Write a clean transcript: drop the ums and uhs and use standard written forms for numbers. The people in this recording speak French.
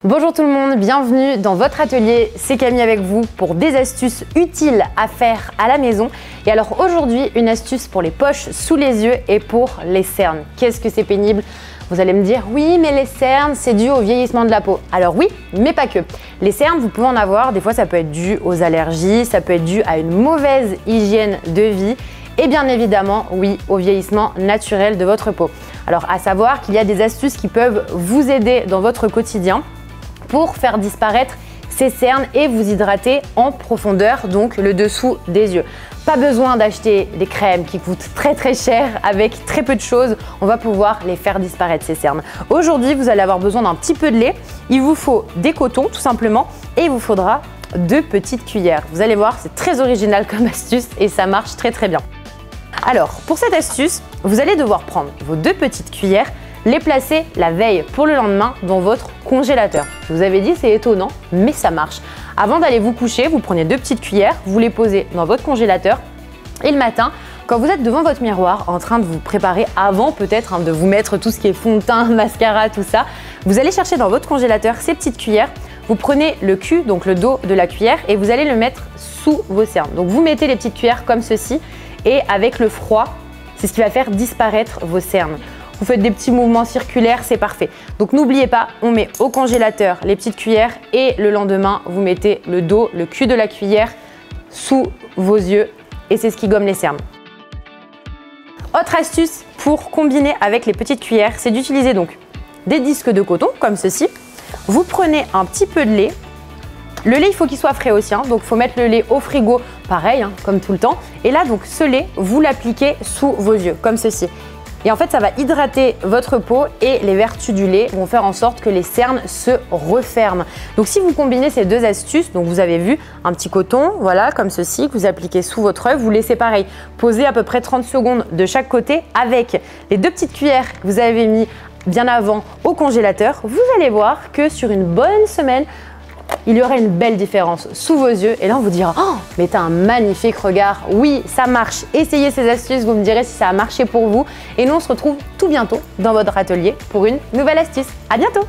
Bonjour tout le monde, bienvenue dans votre atelier, c'est Camille avec vous pour des astuces utiles à faire à la maison. Et alors aujourd'hui, une astuce pour les poches sous les yeux et pour les cernes. Qu'est-ce que c'est pénible? Vous allez me dire, oui, mais les cernes, c'est dû au vieillissement de la peau. Alors oui, mais pas que. Les cernes, vous pouvez en avoir, des fois ça peut être dû aux allergies, ça peut être dû à une mauvaise hygiène de vie et bien évidemment, oui, au vieillissement naturel de votre peau. Alors à savoir qu'il y a des astuces qui peuvent vous aider dans votre quotidien pour faire disparaître ces cernes et vous hydrater en profondeur, donc le dessous des yeux. Pas besoin d'acheter des crèmes qui coûtent très cher, avec très peu de choses, on va pouvoir les faire disparaître ces cernes. Aujourd'hui, vous allez avoir besoin d'un petit peu de lait, il vous faut des cotons tout simplement et il vous faudra 2 petites cuillères. Vous allez voir, c'est très original comme astuce et ça marche très bien. Alors, pour cette astuce, vous allez devoir prendre vos 2 petites cuillères, les placer la veille pour le lendemain dans votre congélateur. Je vous avais dit, c'est étonnant, mais ça marche. Avant d'aller vous coucher, vous prenez 2 petites cuillères, vous les posez dans votre congélateur et le matin, quand vous êtes devant votre miroir en train de vous préparer, avant peut-être de vous mettre tout ce qui est fond de teint, mascara, tout ça, vous allez chercher dans votre congélateur ces petites cuillères, vous prenez le cul, donc le dos de la cuillère et vous allez le mettre sous vos cernes. Donc vous mettez les petites cuillères comme ceci et avec le froid, c'est ce qui va faire disparaître vos cernes. Vous faites des petits mouvements circulaires, c'est parfait. Donc n'oubliez pas, on met au congélateur les petites cuillères et le lendemain, vous mettez le dos, le cul de la cuillère sous vos yeux et c'est ce qui gomme les cernes. Autre astuce pour combiner avec les petites cuillères, c'est d'utiliser donc des disques de coton comme ceci. Vous prenez un petit peu de lait. Le lait, il faut qu'il soit frais aussi, donc il faut mettre le lait au frigo, pareil, comme tout le temps. Et là, donc ce lait, vous l'appliquez sous vos yeux, comme ceci. Et en fait, ça va hydrater votre peau et les vertus du lait vont faire en sorte que les cernes se referment. Donc si vous combinez ces 2 astuces, donc vous avez vu un petit coton, voilà, comme ceci, que vous appliquez sous votre œuf, vous laissez pareil, poser à peu près 30 secondes de chaque côté avec les 2 petites cuillères que vous avez mis bien avant au congélateur, vous allez voir que sur une bonne semaine, il y aura une belle différence sous vos yeux et là on vous dira « Oh, mais t'as un magnifique regard !» Oui, ça marche. Essayez ces astuces, vous me direz si ça a marché pour vous. Et nous, on se retrouve tout bientôt dans votre atelier pour une nouvelle astuce. À bientôt!